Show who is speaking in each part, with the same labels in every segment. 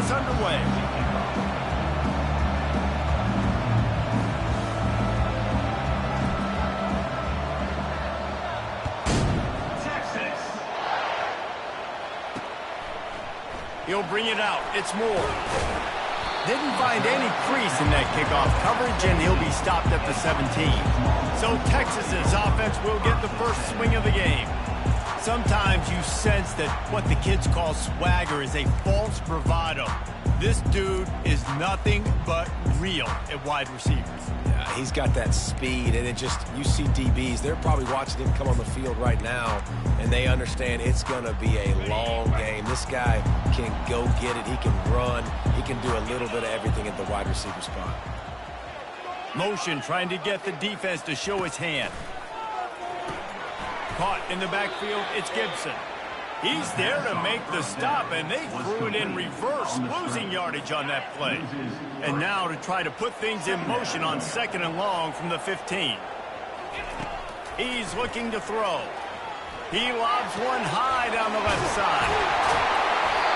Speaker 1: gets underway. He'll bring it out. It's Moore. Didn't find any crease in that kickoff coverage, and he'll be stopped at the 17. So Texas's offense will get the first swing of the game. Sometimes you sense that what the kids call swagger is a false bravado. This dude is nothing but real at wide receivers.
Speaker 2: Yeah, he's got that speed, and you see DBs, they're probably watching him come on the field right now, and they understand it's going to be a long game. This guy can go get it. He can run. He can do a little bit of everything at the wide receiver spot.
Speaker 1: Motion trying to get the defense to show his hand. Caught in the backfield, it's Gibson. He's there to make the stop, and they threw it in reverse, losing yardage on that play. And now to try to put things in motion on 2nd and long from the 15. He's looking to throw. He lobs one high down the left side.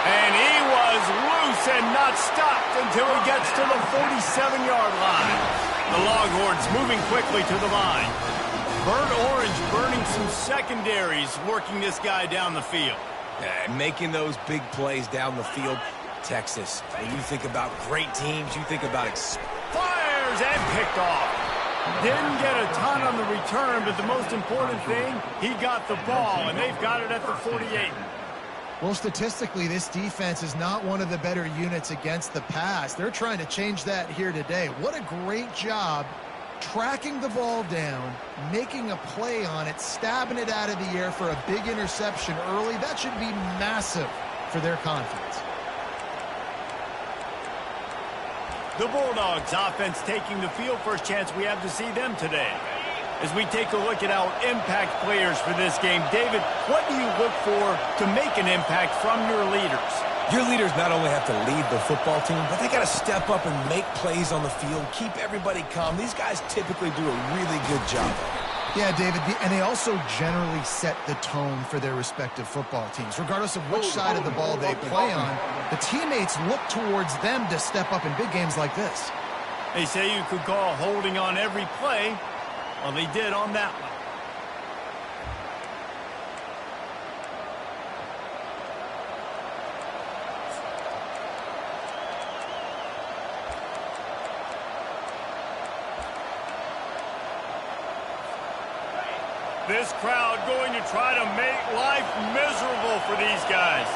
Speaker 1: And he was loose and not stopped until he gets to the 47-yard line. The Longhorns moving quickly to the line. Burnt Orange burning some secondaries, working this guy down the field.
Speaker 2: Yeah, making those big plays down the field. Texas, when you think about great teams, you think about
Speaker 1: fires and picked off. Didn't get a ton on the return, but the most important thing, he got the ball, and they've got it at the 48.
Speaker 3: Well, statistically, this defense is not one of the better units against the pass. They're trying to change that here today. What a great job tracking the ball down, making a play on it, stabbing it out of the air for a big interception early. That should be massive for their confidence.
Speaker 1: The Bulldogs offense taking the field. First chance we have to see them today. As we take a look at our impact players for this game, David, what do you look for to make an impact from your leaders?
Speaker 2: Your leaders not only have to lead the football team, but they got to step up and make plays on the field, keep everybody calm. These guys typically do a really good job.
Speaker 3: Yeah, David, and they also generally set the tone for their respective football teams. Regardless of which side of the ball they play on, the teammates look towards them to step up in big games like this.
Speaker 1: They say you could call holding on every play. Well, they did on that one. This crowd going to try to make life miserable for these guys.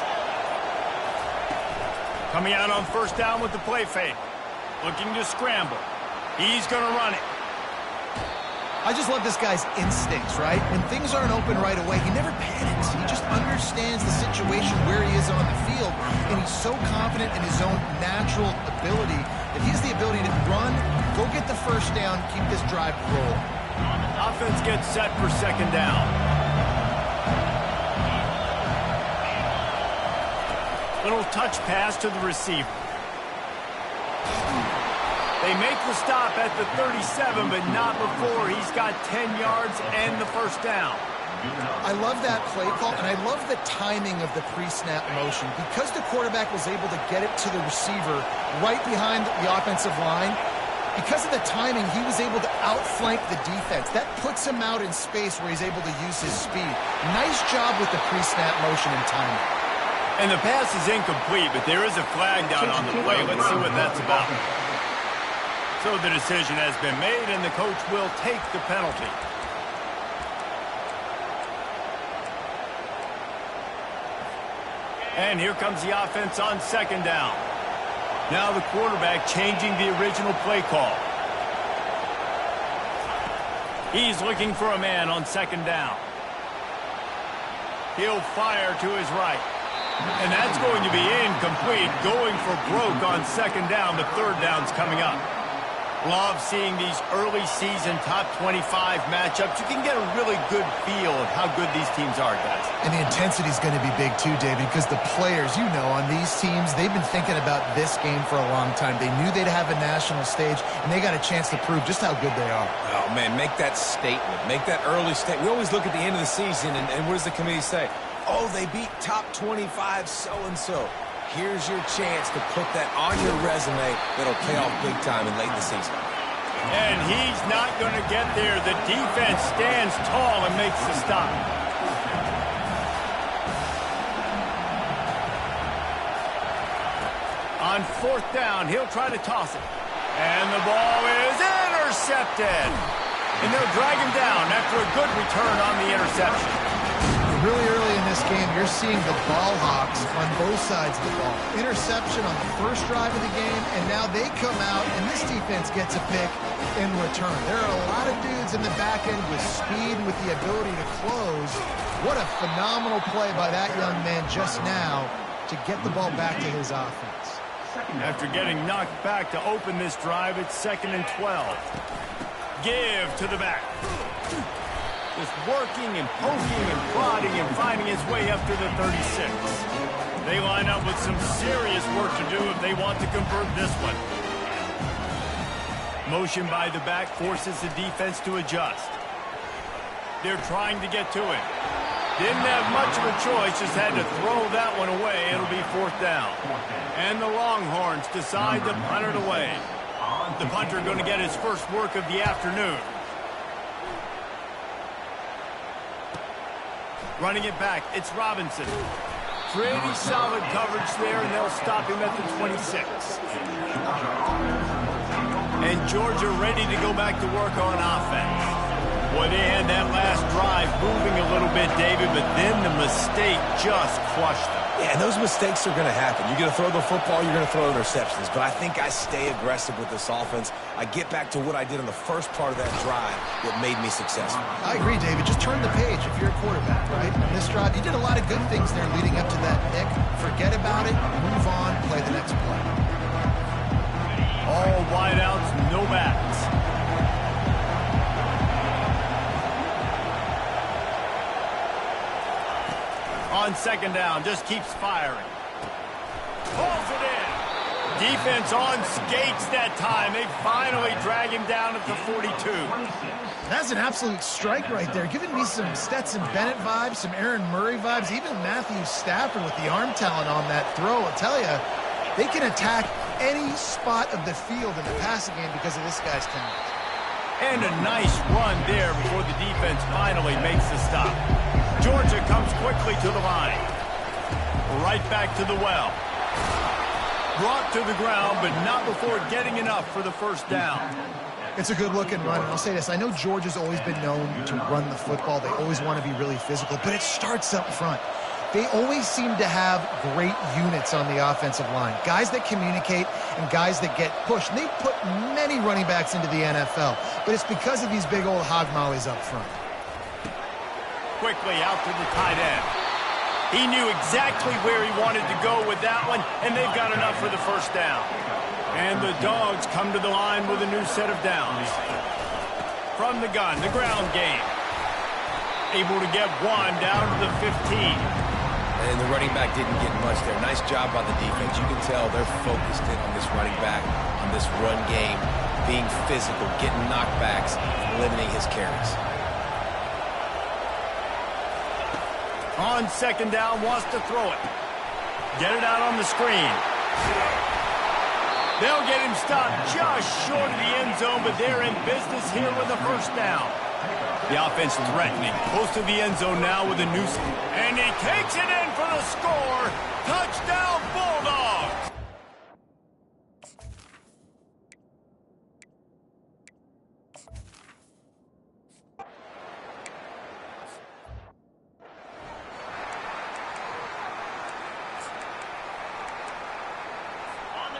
Speaker 1: Coming out on first down with the play fake. Looking to scramble. He's going to run it.
Speaker 3: I just love this guy's instincts, right? When things aren't open right away, he never panics. He just understands the situation where he is on the field, and he's so confident in his own natural ability that he has the ability to run, go get the first down, keep this drive rolling.
Speaker 1: Offense gets set for 2nd down. Little touch pass to the receiver. They make the stop at the 37, but not before he's got 10 yards and the first down.
Speaker 3: I love that play call, and I love the timing of the pre-snap motion. Because the quarterback was able to get it to the receiver right behind the offensive line, because of the timing, he was able to outflank the defense. That puts him out in space where he's able to use his speed. Nice job with the pre-snap motion and timing.
Speaker 1: And the pass is incomplete, but there is a flag down on the play. Let's see what that's about. So the decision has been made, and the coach will take the penalty. And here comes the offense on 2nd down. Now the quarterback changing the original play call. He's looking for a man on 2nd down. He'll fire to his right. And that's going to be incomplete. Going for broke on 2nd down. The 3rd down's coming up. Love seeing these early season top 25 matchups. You can get a really good feel of how good these teams are, guys.
Speaker 3: And the intensity is going to be big too, David, because the players, you know, on these teams, they've been thinking about this game for a long time. They knew they'd have a national stage, and they got a chance to prove just how good they are.
Speaker 2: Oh, man, make that statement. Make that early statement. We always look at the end of the season, and what does the committee say? Oh, they beat top 25 so-and-so. Here's your chance to put that on your resume that'll pay off big time in late in the season.
Speaker 1: And he's not going to get there. The defense stands tall and makes the stop. On 4th down, he'll try to toss it. And the ball is intercepted. And they'll drag him down after a good return on the interception.
Speaker 3: Really early in this game, you're seeing the ball hawks on both sides of the ball. Interception on the first drive of the game, and now they come out, and this defense gets a pick in return. There are a lot of dudes in the back end with speed and with the ability to close. What a phenomenal play by that young man just now to get the ball back to his offense.
Speaker 1: After getting knocked back to open this drive, it's 2nd and 12. Give to the back. Just working and poking and prodding and finding his way up to the 36. They line up with some serious work to do if they want to convert this one. Motion by the back forces the defense to adjust. They're trying to get to it. Didn't have much of a choice, just had to throw that one away. It'll be 4th down. And the Longhorns decide to punt it away. The punter going to get his first work of the afternoon. Running it back, it's Robinson. Pretty solid coverage there, and they'll stop him at the 26. And Georgia ready to go back to work on offense. Boy, they had that last drive moving a little bit, David, but then the mistake just crushed them.
Speaker 2: Yeah, and those mistakes are going to happen. You're going to throw the football, you're going to throw interceptions. But I think I stay aggressive with this offense. I get back to what I did on the first part of that drive that made me successful.
Speaker 3: I agree, David. Just turn the page if you're a quarterback, right? On this drive, you did a lot of good things there leading up to that pick. Forget about it, move on, play the next play.
Speaker 1: All wideouts, no backs. On 2nd down, just keeps firing. Pulls it in. Defense on skates that time. They finally drag him down at the 42.
Speaker 3: That's an absolute strike right there. Giving me some Stetson Bennett vibes, some Aaron Murray vibes, even Matthew Stafford with the arm talent on that throw. I'll tell you, they can attack any spot of the field in the passing game because of this guy's talent.
Speaker 1: And a nice run there before the defense finally makes the stop. Georgia comes quickly to the line. Right back to the well. Brought to the ground, but not before getting enough for the 1st down.
Speaker 3: It's a good-looking run, and I'll say this. I know Georgia's always been known to run the football. They always want to be really physical, but it starts up front. They always seem to have great units on the offensive line. Guys that communicate and guys that get pushed. And they've put many running backs into the NFL, but it's because of these big old hog mollies up front.
Speaker 1: Quickly out to the tight end. He knew exactly where he wanted to go with that one, and they've got enough for the 1st down. And the Dogs come to the line with a new set of downs. From the gun, the ground game. Able to get one down to the 15.
Speaker 2: And the running back didn't get much there. Nice job by the defense. You can tell they're focused in on this running back, on this run game, being physical, getting knockbacks, and limiting his carries.
Speaker 1: On 2nd down, wants to throw it. Get it out on the screen. They'll get him stopped just short of the end zone, but they're in business here with the 1st down. The offense threatening, close to the end zone now with a noose. And he takes it in for the score. Touchdown, Bulldogs!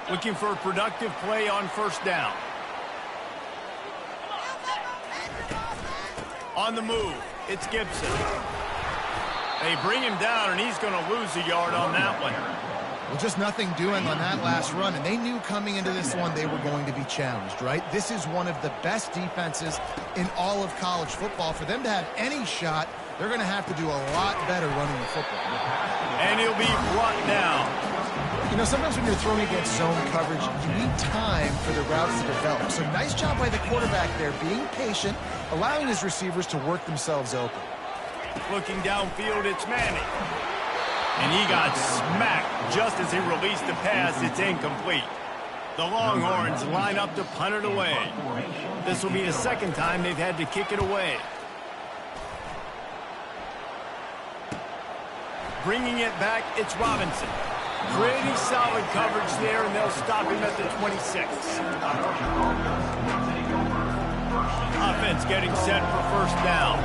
Speaker 1: Looking for a productive play on 1st down. On the move, it's Gibson. They bring him down, and he's going to lose a yard on that one.
Speaker 3: Well, just nothing doing on that last run, and they knew coming into this one they were going to be challenged, right? This is one of the best defenses in all of college football. For them to have any shot, they're going to have to do a lot better running the football.
Speaker 1: And he'll be brought down.
Speaker 3: You know, sometimes when you're throwing against zone coverage, you need time for the routes to develop. So nice job by the quarterback there, being patient, allowing his receivers to work themselves open.
Speaker 1: Looking downfield, it's Manning. And he got smacked just as he released the pass. It's incomplete. The Longhorns line up to punt it away. This will be the second time they've had to kick it away. Bringing it back, it's Robinson. Pretty solid coverage there, and they'll stop him at the 26. Offense getting set for first down.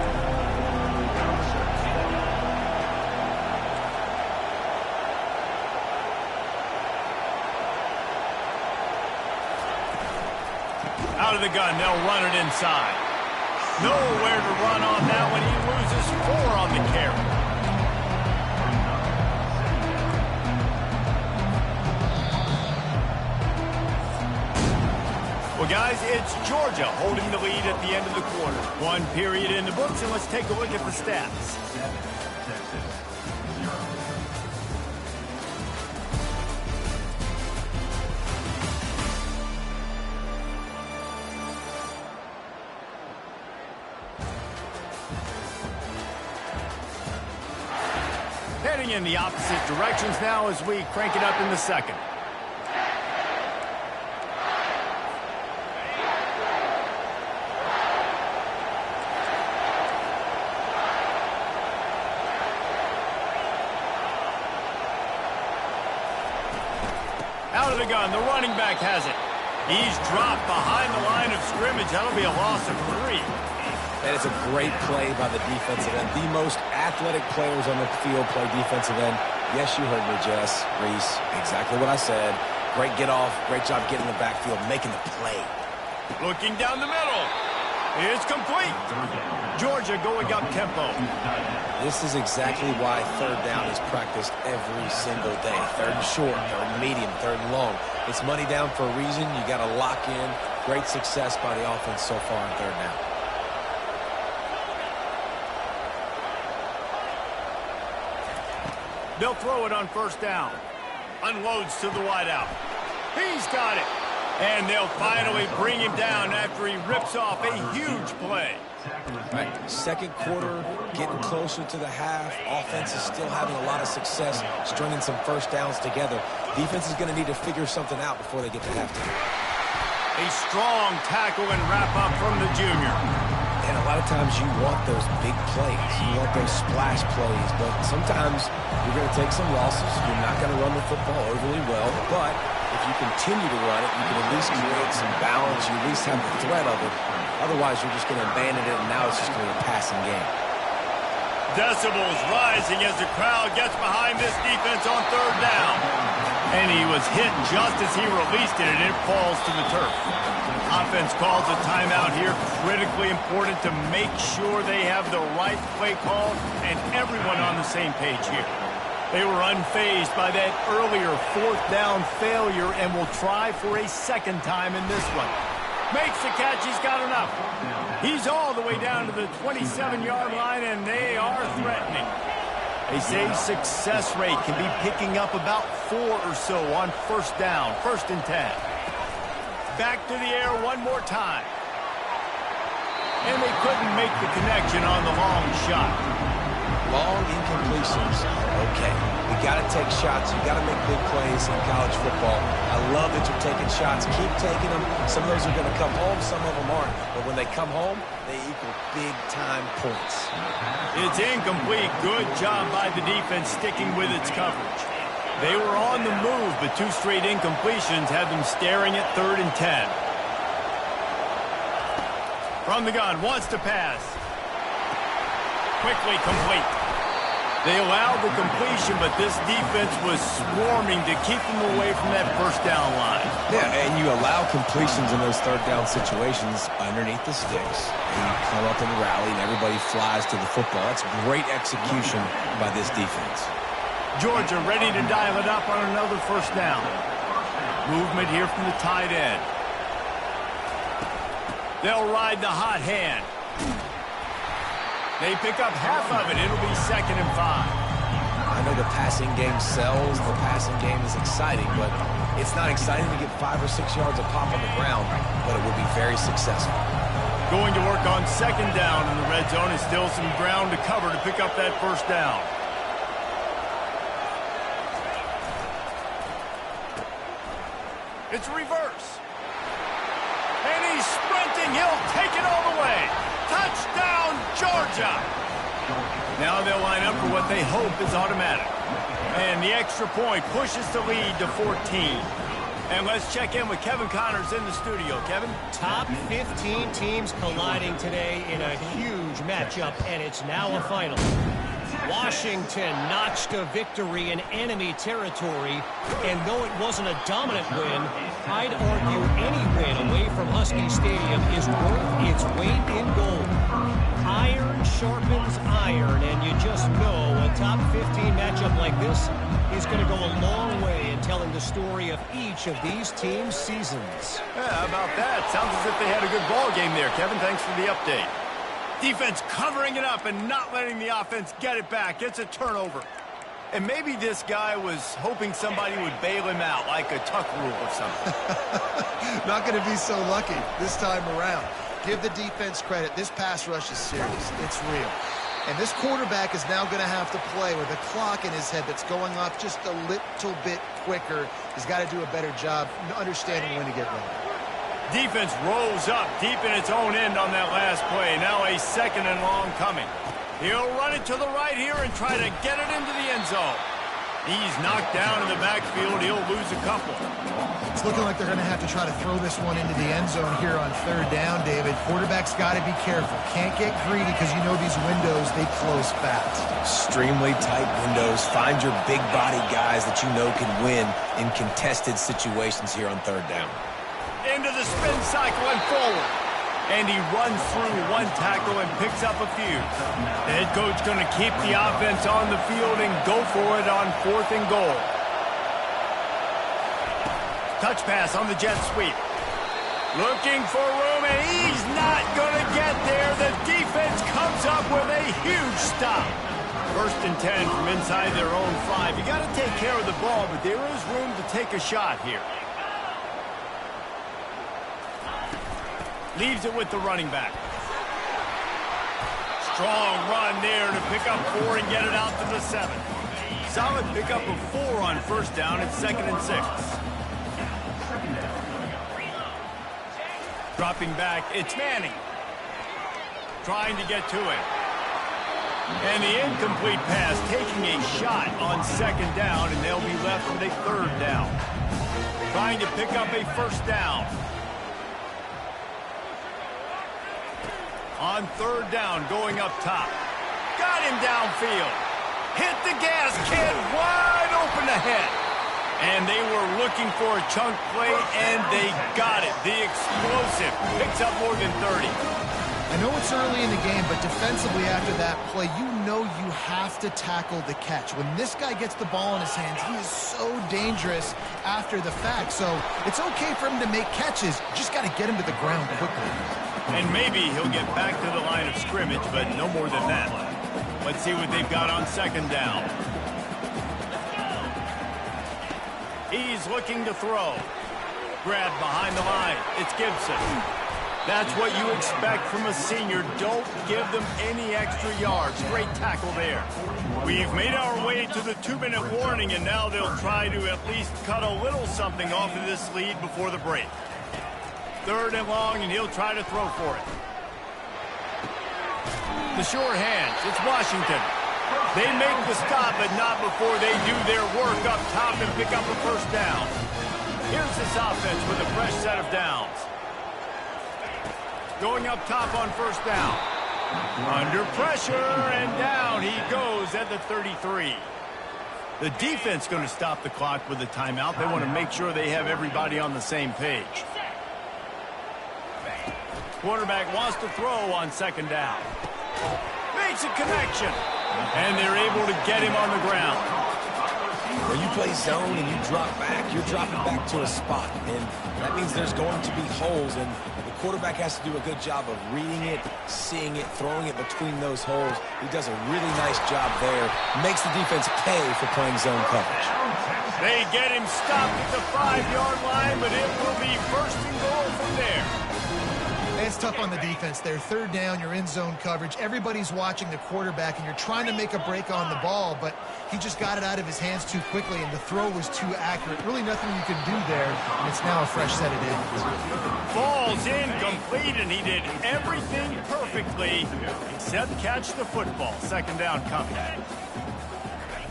Speaker 1: Out of the gun, they'll run it inside. Nowhere to run on that one. He loses 4 on the carry. Well, guys, it's Georgia holding the lead at the end of the quarter. 1 period in the books, and let's take a look at the stats. Heading in the opposite directions now as we crank it up in the second. Out of the gun, the running back has it. He's dropped behind the line of scrimmage. That'll be a loss of 3.
Speaker 2: That is a great play by the defensive end. The most athletic players on the field play defensive end. Yes, you heard me, Jess, Reese. Exactly what I said. Great get off. Great job getting the backfield, making the play.
Speaker 1: Looking down the middle. It's complete. Georgia going up tempo.
Speaker 2: This is exactly why third down is practiced every single day. Third and short, third and medium, third and long. It's money down for a reason. You got to lock in. Great success by the offense so far on third down.
Speaker 1: They'll throw it on first down. Unloads to the wideout. He's got it. And they'll finally bring him down after he rips off a huge play.
Speaker 2: Right. Second quarter, getting closer to the half. Offense is still having a lot of success stringing some first downs together. Defense is going to need to figure something out before they get to halftime.
Speaker 1: A strong tackle and wrap-up from the junior.
Speaker 2: And a lot of times you want those big plays. You want those splash plays. But sometimes you're going to take some losses. You're not going to run the football overly well. But if you continue to run it, you can at least create some balance. You at least have the threat of it. Otherwise, you're just going to abandon it, and now it's just going to be a passing game.
Speaker 1: Decibels rising as the crowd gets behind this defense on third down. And he was hit just as he released it, and it falls to the turf. Offense calls a timeout here. Critically important to make sure they have the right play call and everyone on the same page here. They were unfazed by that earlier fourth down failure and will try for a second time in this one. Makes the catch. He's got enough. He's all the way down to the 27-yard line, and they are threatening. They say success rate can be picking up about 4 or so on first down, 1st and 10. Back to the air one more time. And they couldn't make the connection on the long shot.
Speaker 2: Long incompletions are okay. You got to take shots. You got to make big plays in college football. I love that you're taking shots. Keep taking them. Some of those are going to come home. Some of them aren't. But when they come home, they equal big-time points.
Speaker 1: It's incomplete. Good job by the defense sticking with its coverage. They were on the move, but 2 straight incompletions had them staring at 3rd and 10. From the gun, wants to pass. Quickly complete. They allowed the completion, but this defense was swarming to keep them away from that first down line.
Speaker 2: Yeah, and you allow completions in those third down situations underneath the sticks. And you come up and rally, and everybody flies to the football. That's great execution by this defense.
Speaker 1: Georgia ready to dial it up on another first down. Movement here from the tight end. They'll ride the hot hand. They pick up half of it. It'll be 2nd and 5.
Speaker 2: I know the passing game sells. The passing game is exciting, but it's not exciting to get 5 or 6 yards of pop on the ground, but it will be very successful.
Speaker 1: Going to work on 2nd down in the red zone. Is still some ground to cover to pick up that first down. It's reverse. And he's sprinting. He'll take it all the way. Touchdown, Georgia. Now they'll line up for what they hope is automatic. And the extra point pushes the lead to 14. And let's check in with Kevin Connors in the studio. Kevin?
Speaker 4: Top 15 teams colliding today in a huge matchup, and it's now a final. Washington notched a victory in enemy territory, and though it wasn't a dominant win, I'd argue any win away from Husky Stadium is worth its weight in gold. Iron sharpens iron, and you just know a top 15 matchup like this is going to go a long way in telling the story of each of these teams' seasons.
Speaker 1: Yeah, how about that? Sounds as if they had a good ball game there, Kevin. Thanks for the update. Defense covering it up and not letting the offense get it back. It's a turnover. And maybe this guy was hoping somebody would bail him out, like a tuck rule or something.
Speaker 3: Not going to be so lucky this time around. Give the defense credit. This pass rush is serious. It's real. And this quarterback is now going to have to play with a clock in his head that's going off just a little bit quicker. He's got to do a better job understanding when to get ready.
Speaker 1: Defense rolls up deep in its own end on that last play. Now a 2nd and long coming. He'll run it to the right here and try to get it into the end zone. He's knocked down in the backfield. He'll lose a couple.
Speaker 3: It's looking like they're going to have to try to throw this one into the end zone here on 3rd down, David. Quarterback's got to be careful. Can't get greedy because you know these windows, they close fast.
Speaker 2: Extremely tight windows. Find your big body guys that you know can win in contested situations here on 3rd down.
Speaker 1: Into the spin cycle and forward. And he runs through one tackle and picks up a few. The head coach going to keep the offense on the field and go for it on 4th and goal. Touch pass on the jet sweep. Looking for room, and he's not going to get there. The defense comes up with a huge stop. 1st and 10 from inside their own 5. You got to take care of the ball, but there is room to take a shot here. Leaves it with the running back. Strong run there to pick up 4 and get it out to the 7. Solid pickup of 4 on 1st down. It's 2nd and 6. Dropping back, it's Manning. Trying to get to it. And the incomplete pass, taking a shot on 2nd down, and they'll be left with a 3rd down. Trying to pick up a 1st down. On 3rd down, going up top. Got him downfield. Hit the gas, kid, wide open ahead. And they were looking for a chunk play, and they got it. The explosive picks up more than 30.
Speaker 3: I know it's early in the game, but defensively after that play, you know you have to tackle the catch. When this guy gets the ball in his hands, he is so dangerous after the fact. So it's okay for him to make catches. You just got to get him to the ground quickly.
Speaker 1: And maybe he'll get back to the line of scrimmage, but no more than that. Let's see what they've got on 2nd down. He's looking to throw. Grabbed behind the line. It's Gibson. That's what you expect from a senior. Don't give them any extra yards. Great tackle there. We've made our way to the 2-minute warning, and now they'll try to at least cut a little something off of this lead before the break. 3rd and long, and he'll try to throw for it. The sure hands. It's Washington. They make the stop, but not before they do their work up top and pick up a 1st down. Here's this offense with a fresh set of downs. Going up top on 1st down. Under pressure, and down he goes at the 33. The defense going to stop the clock with a timeout. They want to make sure they have everybody on the same page. Quarterback wants to throw on 2nd down. Makes a connection. And they're able to get him on the ground.
Speaker 2: When you play zone and you drop back, you're dropping back to a spot. And that means there's going to be holes. And the quarterback has to do a good job of reading it, seeing it, throwing it between those holes. He does a really nice job there. Makes the defense pay for playing zone coverage.
Speaker 1: They get him stopped at the 5-yard line, but it will be 1st and goal from there.
Speaker 3: It's tough on the defense there. Third down, you're in zone coverage. Everybody's watching the quarterback, and you're trying to make a break on the ball, but he just got it out of his hands too quickly, and the throw was too accurate. Really nothing you can do there, and it's now a fresh set of downs.
Speaker 1: Falls incomplete, and he did everything perfectly except catch the football. Second down coming.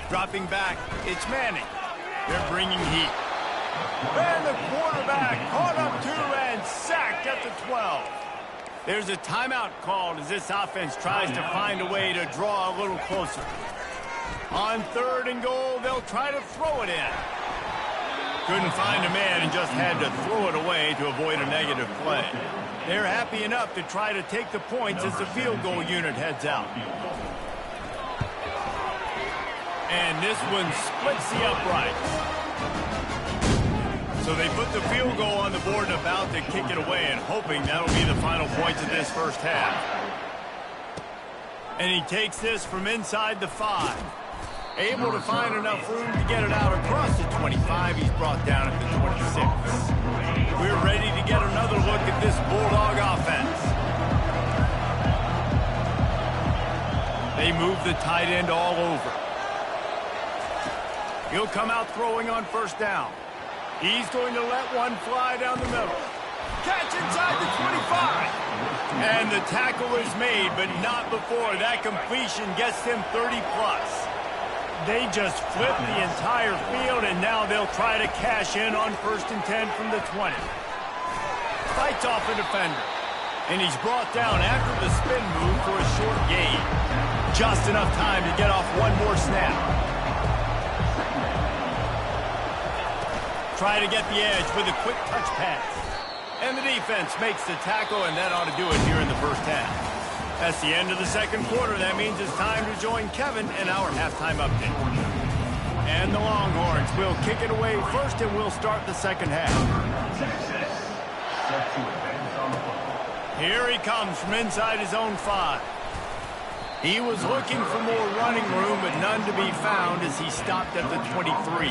Speaker 1: Dropping back, it's Manning. They're bringing heat. And the quarterback caught up to and sacked at the 12. There's a timeout called as this offense tries to find a way to draw a little closer. On 3rd and goal, they'll try to throw it in. Couldn't find a man and just had to throw it away to avoid a negative play. They're happy enough to try to take the points as the field goal unit heads out. And this one splits the uprights. So they put the field goal on the board and about to kick it away, and hoping that'll be the final points of this first half. And he takes this from inside the 5. Able to find enough room to get it out across the 25. He's brought down at the 26. We're ready to get another look at this Bulldog offense. They move the tight end all over. He'll come out throwing on first down. He's going to let one fly down the middle. Catch inside the 25. And the tackle is made, but not before that completion gets them 30-plus. They just flip the entire field, and now they'll try to cash in on 1st and 10 from the 20. Fights off a defender. And he's brought down after the spin move for a short gain. Just enough time to get off one more snap. Try to get the edge with a quick touch pass. And the defense makes the tackle, and that ought to do it here in the first half. That's the end of the second quarter. That means it's time to join Kevin in our halftime update. And the Longhorns will kick it away first, and we'll start the second half. Here he comes from inside his own 5. He was looking for more running room, but none to be found as he stopped at the 23.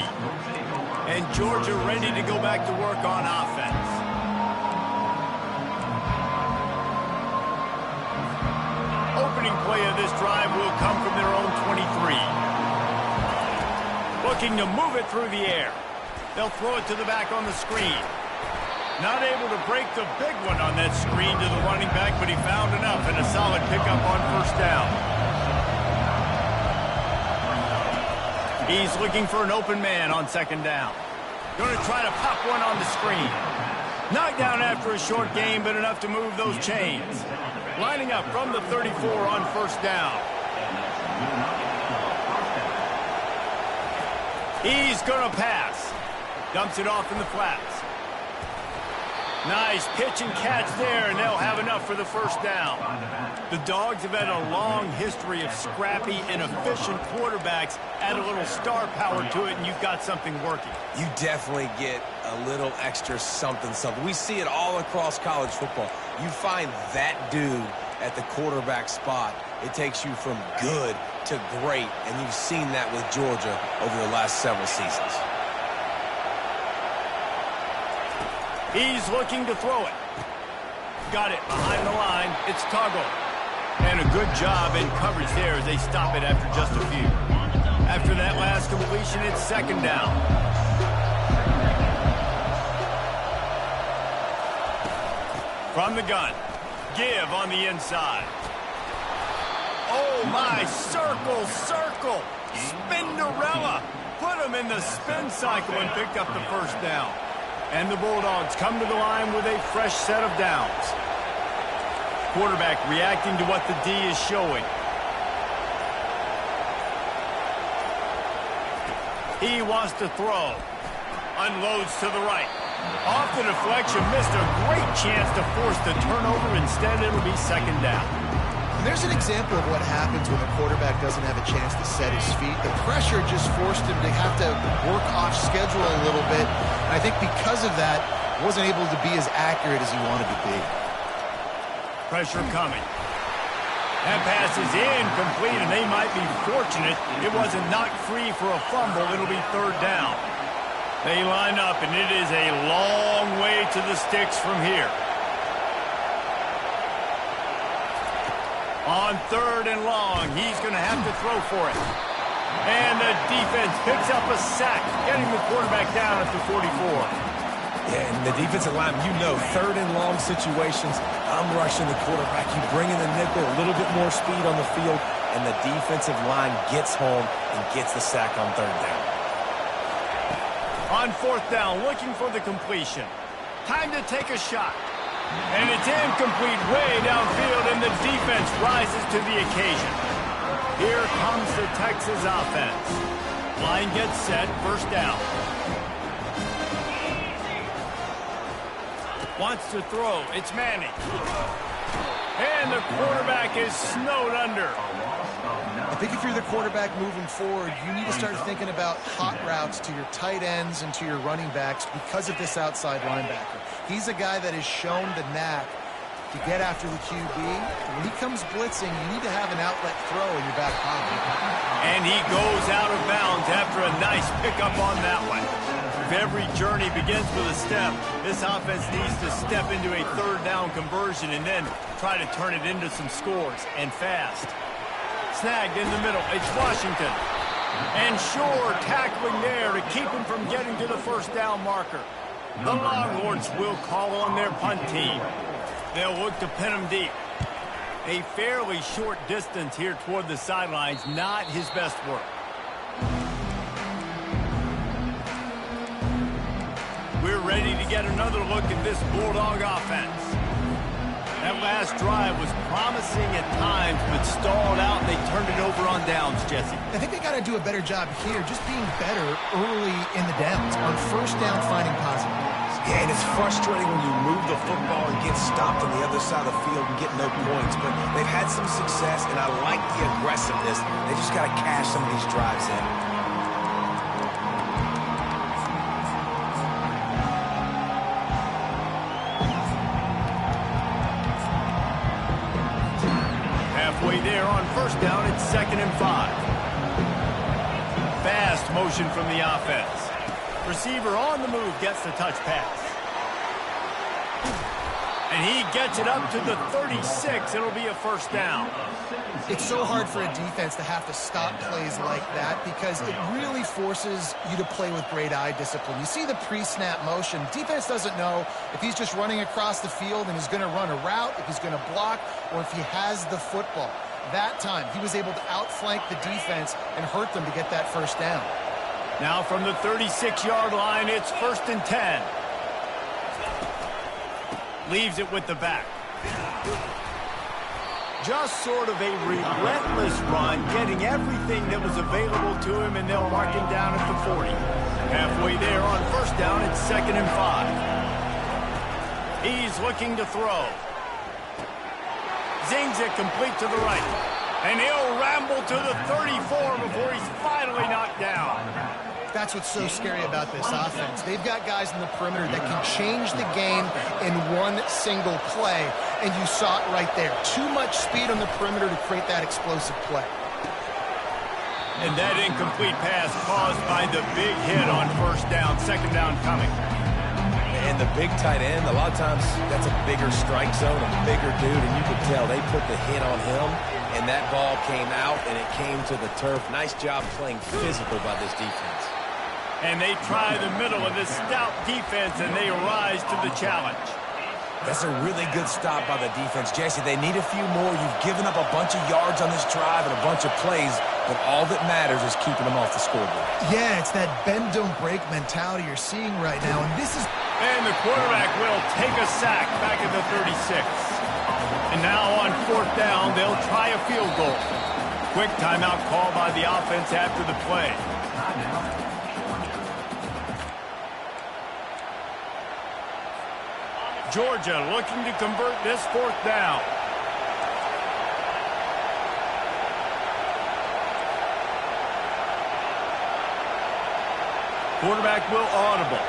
Speaker 1: And Georgia ready to go back to work on offense. Opening play of this drive will come from their own 23. Looking to move it through the air. They'll throw it to the back on the screen. Not able to break the big one on that screen to the running back, but he found enough and a solid pickup on first down. He's looking for an open man on second down. Going to try to pop one on the screen. Knocked down after a short gain, but enough to move those chains. Lining up from the 34 on first down. He's going to pass. Dumps it off in the flats. Nice pitch and catch there, and they'll have enough for the first down. The Dogs have had a long history of scrappy and efficient quarterbacks. Add a little star power to it, and you've got something working.
Speaker 2: You definitely get a little extra something. We see it all across college football. You find that dude at the quarterback spot, it takes you from good to great, and you've seen that with Georgia over the last several seasons.
Speaker 1: He's looking to throw it. Got it behind the line. It's Toggle. And a good job in coverage there as they stop it after just a few. After that last completion, it's second down. From the gun. Give on the inside. Oh, my. Circle. Spinderella. Put him in the spin cycle and picked up the first down. And the Bulldogs come to the line with a fresh set of downs. Quarterback reacting to what the D is showing. He wants to throw. Unloads to the right. Off the deflection, missed a great chance to force the turnover. Instead, it'll be second down.
Speaker 3: And there's an example of what happens when the quarterback doesn't have a chance to set his feet. The pressure just forced him to have to work off schedule a little bit. And I think because of that, wasn't able to be as accurate as he wanted to be.
Speaker 1: Pressure coming. That pass is incomplete, and they might be fortunate it wasn't knocked free for a fumble. It'll be third down. They line up, and it is a long way to the sticks from here. On 3rd and long, he's going to have to throw for it. And the defense picks up a sack, getting the quarterback down at the 44.
Speaker 2: Yeah, and the defensive line, 3rd and long situations, I'm rushing the quarterback. You bring in the nickel, a little bit more speed on the field, and the defensive line gets home and gets the sack on 3rd down.
Speaker 1: On 4th down, looking for the completion. Time to take a shot. And it's incomplete way downfield, and the defense rises to the occasion. Here comes the Texas offense. Line gets set, 1st down. Wants to throw. It's Manning. And the quarterback is snowed under.
Speaker 3: I think if you're the quarterback moving forward, you need to start thinking about hot routes to your tight ends and to your running backs because of this outside linebacker. He's a guy that has shown the knack to get after the QB. When he comes blitzing, you need to have an outlet throw in your back pocket.
Speaker 1: And he goes out of bounds after a nice pickup on that one. If every journey begins with a step, this offense needs to step into a 3rd down conversion and then try to turn it into some scores, and fast. Snagged in the middle. It's Washington. And Shore tackling there to keep him from getting to the 1st down marker. The Longhorns will call on their punt team. They'll look to pin him deep. A fairly short distance here toward the sidelines, not his best work. We're ready to get another look at this Bulldog offense. That last drive was promising at times, but stalled out, and they turned it over on downs, Jesse.
Speaker 3: I think they got to do a better job here, just being better early in the downs, on 1st down finding positive plays.
Speaker 2: Yeah, and it's frustrating when you move the football and get stopped on the other side of the field and get no points, but they've had some success, and I like the aggressiveness. They just got to cash some of these drives in.
Speaker 1: There on 1st down, it's 2nd and 5. Fast motion from the offense. Receiver on the move gets the touch pass. And he gets it up to the 36. It'll be a 1st down.
Speaker 3: It's so hard for a defense to have to stop plays like that because it really forces you to play with great eye discipline. You see the pre-snap motion. Defense doesn't know if he's just running across the field and is going to run a route, if he's going to block, or if he has the football. That time, he was able to outflank the defense and hurt them to get that 1st down.
Speaker 1: Now from the 36-yard line, it's 1st and 10. Leaves it with the back. Just sort of a relentless run, getting everything that was available to him, and they'll mark him down at the 40. Halfway there on 1st down, it's 2nd and 5. He's looking to throw. Zings it complete to the right. And he'll ramble to the 34 before he's finally knocked down.
Speaker 3: That's what's so scary about this offense. They've got guys in the perimeter that can change the game in one single play, and you saw it right there. Too much speed on the perimeter to create that explosive play.
Speaker 1: And that incomplete pass caused by the big hit on 1st down, 2nd down coming.
Speaker 2: And the big tight end, a lot of times that's a bigger strike zone, a bigger dude, and you could tell they put the hit on him, and that ball came out, and it came to the turf. Nice job playing physical by this defense.
Speaker 1: And they try the middle of this stout defense, and they rise to the challenge.
Speaker 2: That's a really good stop by the defense. Jesse, they need a few more. You've given up a bunch of yards on this drive and a bunch of plays, but all that matters is keeping them off the scoreboard.
Speaker 3: Yeah, it's that bend, don't break mentality you're seeing right now, and this is...
Speaker 1: And the quarterback will take a sack back at the 36. And now on 4th down, they'll try a field goal. Quick timeout call by the offense after the play. Georgia looking to convert this 4th down. Quarterback will audible.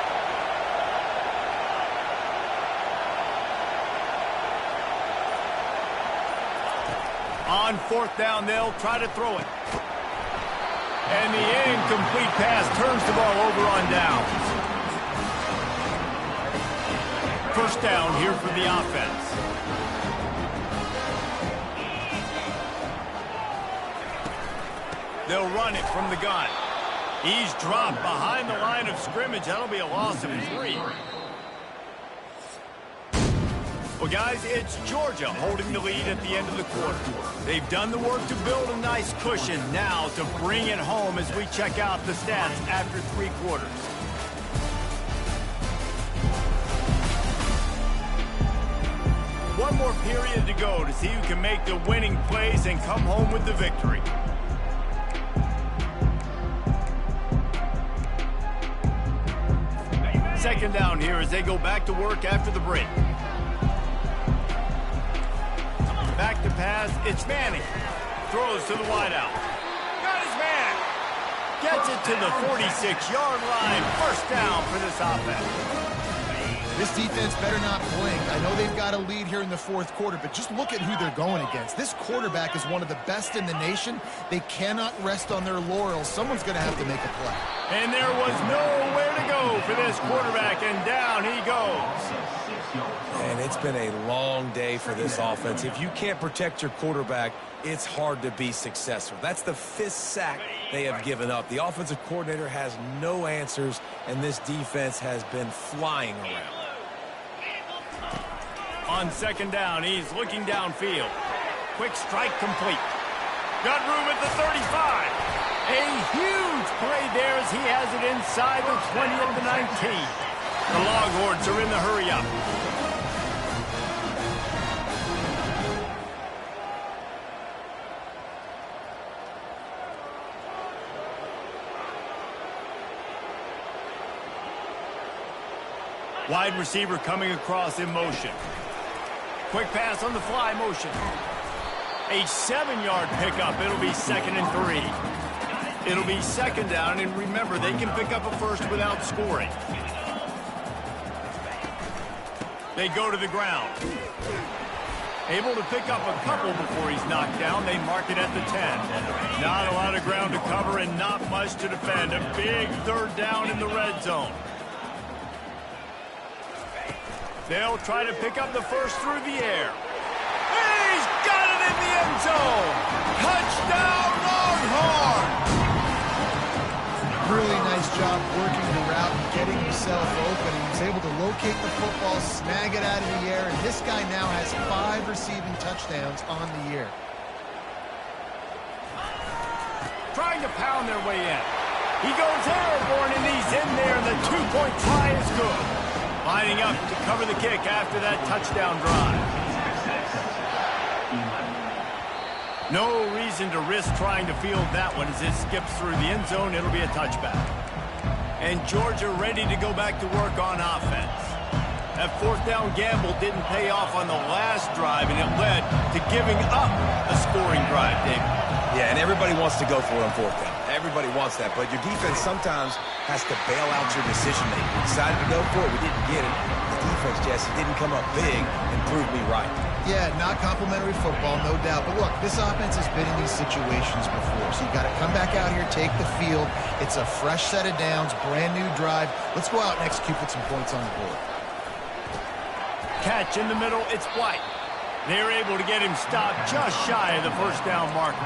Speaker 1: On 4th down, they'll try to throw it. And the incomplete pass turns the ball over on downs. 1st down here for the offense. They'll run it from the gun. He's dropped behind the line of scrimmage. That'll be a loss of 3. Well, guys, it's Georgia holding the lead at the end of the quarter. They've done the work to build a nice cushion. Now to bring it home as we check out the stats after 3 quarters. One more period to go to see who can make the winning plays and come home with the victory. Second down here as they go back to work after the break. Back to pass, it's Manning. Throws to the wideout. Got his man. Gets it to the 46-yard line. First down for this offense.
Speaker 3: This defense better not blink. I know they've got a lead here in the 4th quarter, but just look at who they're going against. This quarterback is one of the best in the nation. They cannot rest on their laurels. Someone's going to have to make a play.
Speaker 1: And there was nowhere to go for this quarterback, and down he goes.
Speaker 2: And it's been a long day for this offense. If you can't protect your quarterback, it's hard to be successful. That's the 5th sack they have given up. The offensive coordinator has no answers, and this defense has been flying around.
Speaker 1: On second down, he's looking downfield. Quick strike complete. Got room at the 35. A huge play there as he has it inside the 20 of the 19. The Longhorns are in the hurry-up. Wide receiver coming across in motion. Quick pass on the fly motion. A 7-yard pickup. It'll be 2nd and 3. It'll be second down, and remember, they can pick up a first without scoring. They go to the ground. Able to pick up a couple before he's knocked down. They mark it at the 10. Not a lot of ground to cover and not much to defend. A big 3rd down in the red zone. They'll try to pick up the first through the air. He's got it in the end zone. Touchdown, Longhorn!
Speaker 3: Really nice job working the route and getting himself open. He was able to locate the football, snag it out of the air, and this guy now has 5 receiving touchdowns on the year.
Speaker 1: Trying to pound their way in. He goes airborne, and he's in there, and the 2-point try is good. Lining up to cover the kick after that touchdown drive. No reason to risk trying to field that one as it skips through the end zone. It'll be a touchback. And Georgia ready to go back to work on offense. That 4th down gamble didn't pay off on the last drive, and it led to giving up a scoring drive, David.
Speaker 2: Yeah, and everybody wants to go for it on 4th down. Everybody wants that, but your defense sometimes has to bail out your decision-making. We decided to go for it. We didn't get it. The defense, Jesse, didn't come up big and prove me right.
Speaker 3: Yeah, not complimentary football, no doubt. But look, this offense has been in these situations before, so you got to come back out here, take the field. It's a fresh set of downs, brand new drive. Let's go out and execute with some points on the board.
Speaker 1: Catch in the middle, it's White. They're able to get him stopped just shy of the first down marker.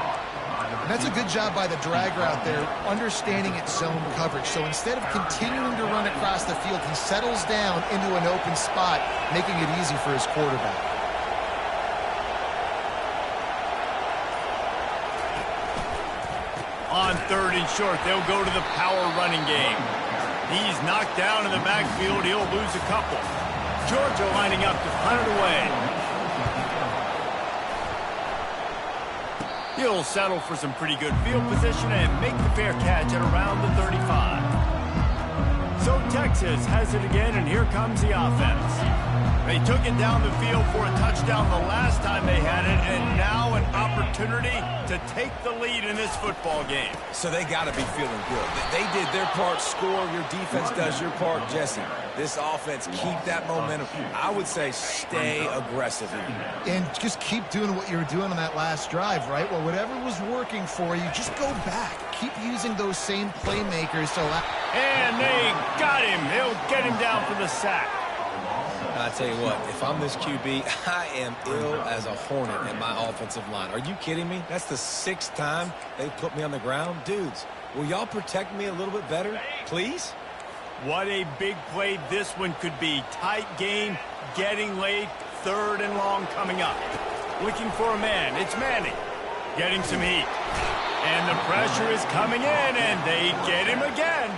Speaker 3: And that's a good job by the drag route there, understanding its zone coverage. So instead of continuing to run across the field, he settles down into an open spot, making it easy for his quarterback.
Speaker 1: On 3rd and short, they'll go to the power running game. He's knocked down in the backfield. He'll lose a couple. Georgia lining up to punt it away. He'll settle for some pretty good field position and make the fair catch at around the 35. So Texas has it again, and here comes the offense. They took it down the field for a touchdown the last time they had it, and now an opportunity to take the lead in this football game.
Speaker 2: So they got to be feeling good. They did their part, score. Your defense does your part, Jesse. This offense, keep that momentum. I would say stay aggressive here.
Speaker 3: And just keep doing what you were doing on that last drive, right? Well, whatever was working for you, just go back. Keep using those same playmakers. And
Speaker 1: they got him. They'll get him down for the sack.
Speaker 2: I tell you what, if I'm this QB, I am ill as a hornet in my offensive line. Are you kidding me? That's the 6th time they put me on the ground. Dudes, will y'all protect me a little bit better, please?
Speaker 1: What a big play this one could be. Tight game, getting late, 3rd and long coming up. Looking for a man. It's Manning. Getting some heat. And the pressure is coming in, and they get him again.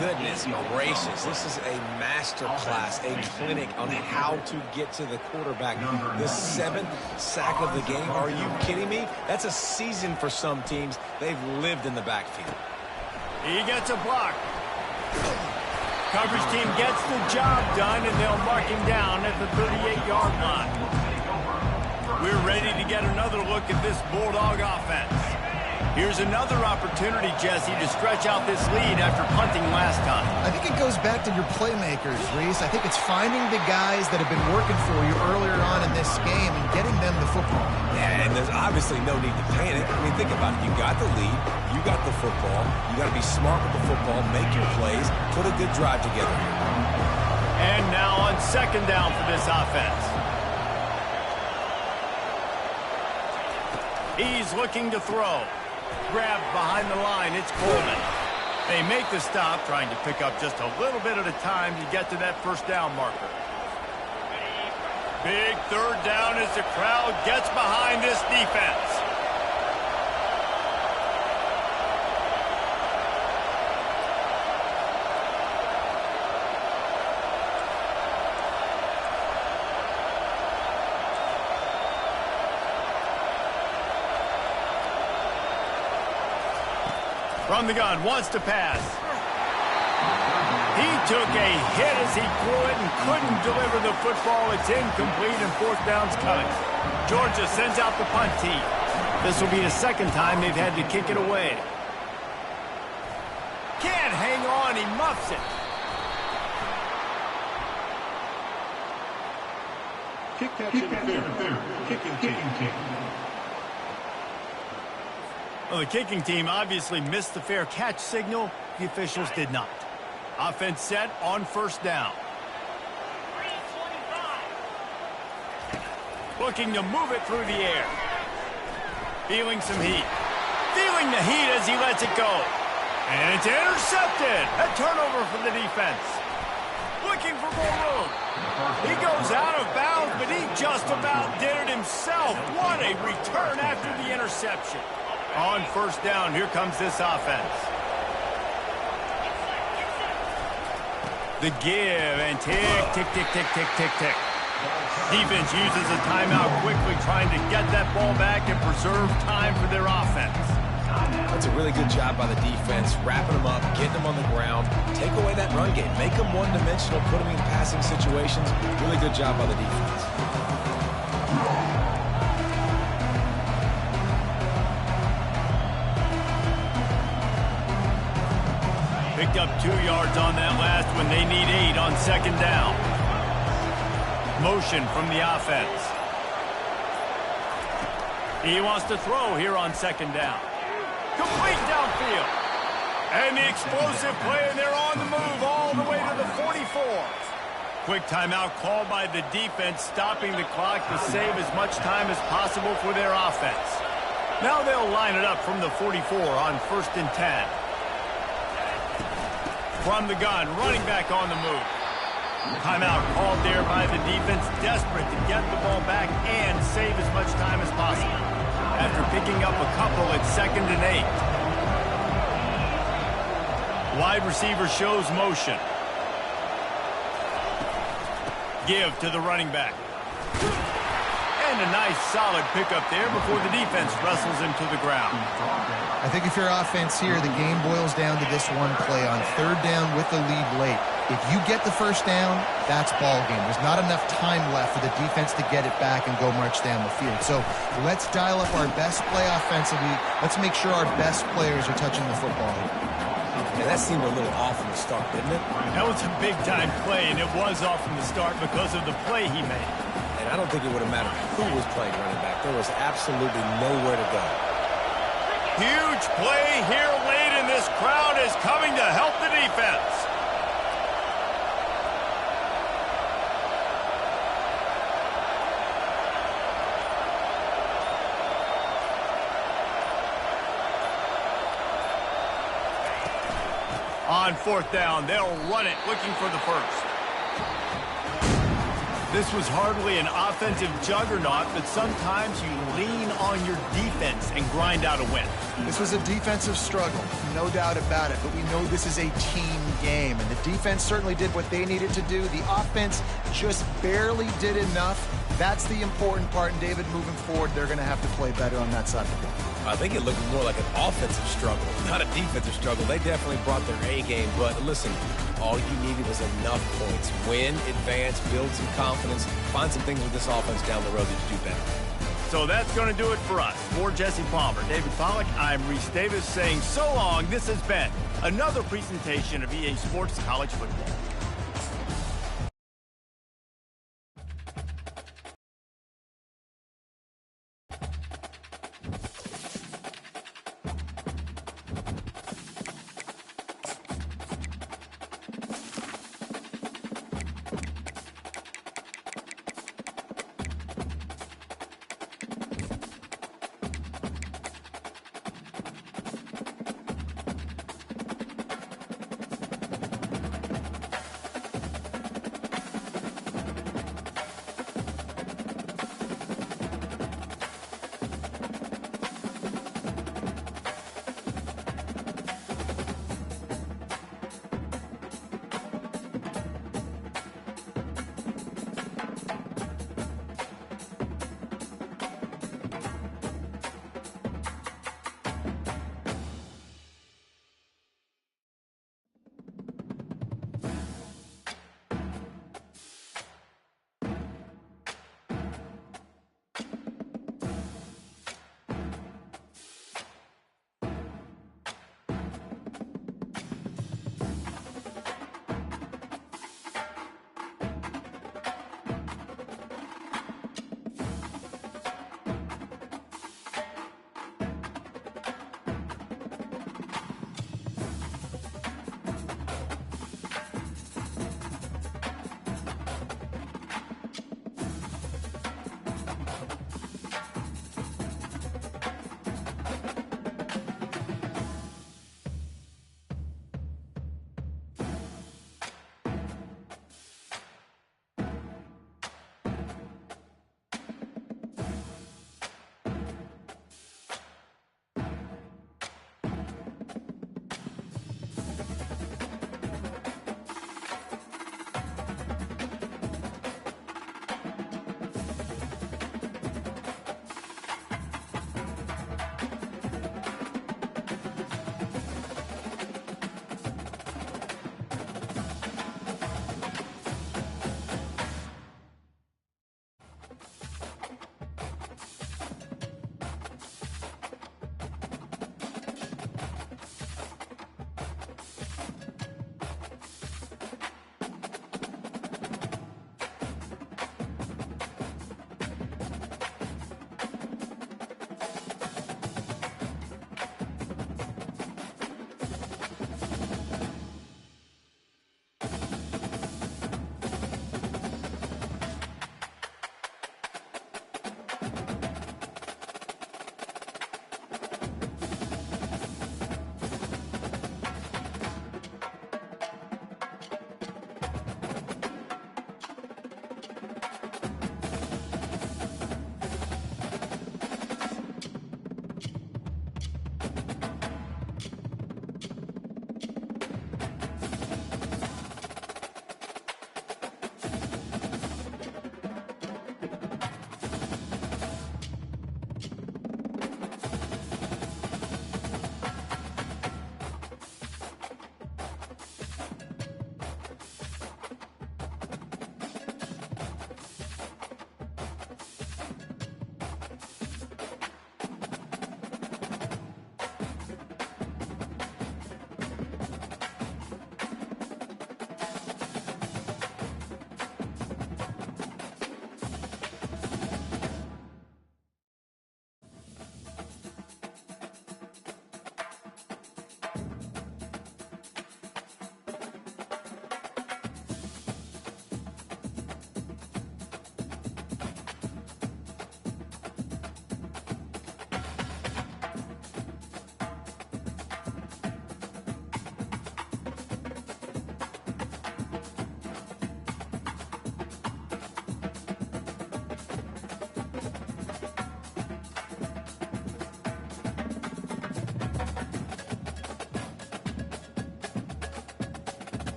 Speaker 2: Goodness gracious, this is a master class, a clinic on how to get to the quarterback. The 7th sack of the game. Are you kidding me? That's a season for some teams. They've lived in the backfield.
Speaker 1: He gets a block. Coverage team gets the job done, and they'll mark him down at the 38-yard line. We're ready to get another look at this Bulldog offense. Here's another opportunity, Jesse, to stretch out this lead after punting last time.
Speaker 3: I think it goes back to your playmakers, Reese. I think it's finding the guys that have been working for you earlier on in this game and getting them the football.
Speaker 2: Yeah, and there's obviously no need to panic. I mean, think about it. You got the lead. You got the football. You got to be smart with the football, make your plays, put a good drive together.
Speaker 1: And now on 2nd down for this offense. He's looking to throw. Grabbed behind the line, it's Coleman. They make the stop, trying to pick up just a little bit at a time to get to that 1st down marker. Big 3rd down as the crowd gets behind this defense. From the gun, wants to pass. He took a hit as he threw it and couldn't deliver the football. It's incomplete and 4th down's coming. Georgia sends out the punt team. This will be the 2nd time they've had to kick it away. Can't hang on, he muffs it.
Speaker 5: Kick catch interference. Kicking team.
Speaker 1: Well, the kicking team obviously missed the fair catch signal. The officials did not. Offense set on 1st down. Looking to move it through the air. Feeling some heat. Feeling the heat as he lets it go. And it's intercepted. A turnover for the defense. Looking for more room. He goes out of bounds, but he just about did it himself. What a return after the interception. On 1st down, here comes this offense. The give and tick, tick, tick, tick, tick, tick, tick. Defense uses a timeout quickly, trying to get that ball back and preserve time for their offense.
Speaker 2: That's a really good job by the defense, wrapping them up, getting them on the ground, take away that run game, make them one-dimensional, put them in passing situations. Really good job by the defense.
Speaker 1: Picked up 2 yards on that last one. They need 8 on 2nd down. Motion from the offense. He wants to throw here on 2nd down. Complete downfield. And the explosive play, and they're on the move all the way to the 44. Quick timeout called by the defense, stopping the clock to save as much time as possible for their offense. Now they'll line it up from the 44 on 1st and 10. From the gun, running back on the move. Timeout called there by the defense, desperate to get the ball back and save as much time as possible. After picking up a couple, it's 2nd and 8. Wide receiver shows motion. Give to the running back. And a nice solid pickup there before the defense wrestles him to the ground.
Speaker 3: I think if you're offense here, the game boils down to this one play on 3rd down with the lead late. If you get the 1st down, that's ball game. There's not enough time left for the defense to get it back and go march down the field. So let's dial up our best play offensively. Let's make sure our best players are touching the football.
Speaker 2: Yeah, that seemed a little off from the start, didn't it?
Speaker 1: That was a big-time play, and it was off from the start because of the play he made.
Speaker 2: And I don't think it would have mattered who was playing running back. There was absolutely nowhere to go.
Speaker 1: Huge play here late, and this crowd is coming to help the defense. On fourth down, they'll run it, looking for the first. This was hardly an offensive juggernaut, but sometimes you lean on your defense and grind out a win.
Speaker 3: This was a defensive struggle, no doubt about it, but we know this is a team game, and the defense certainly did what they needed to do. The offense just barely did enough. That's the important part, and David, moving forward, they're going to have to play better on that side of the ball.
Speaker 2: I think it looked more like an offensive struggle, not a defensive struggle. They definitely brought their A game, but listen, all you needed was enough points. Win, advance, build some confidence, find some things with this offense down the road that you do better.
Speaker 1: So that's going to do it for us. For Jesse Palmer, David Pollack, I'm Reese Davis saying so long. This has been another presentation of EA Sports College Football.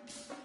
Speaker 3: Thank you.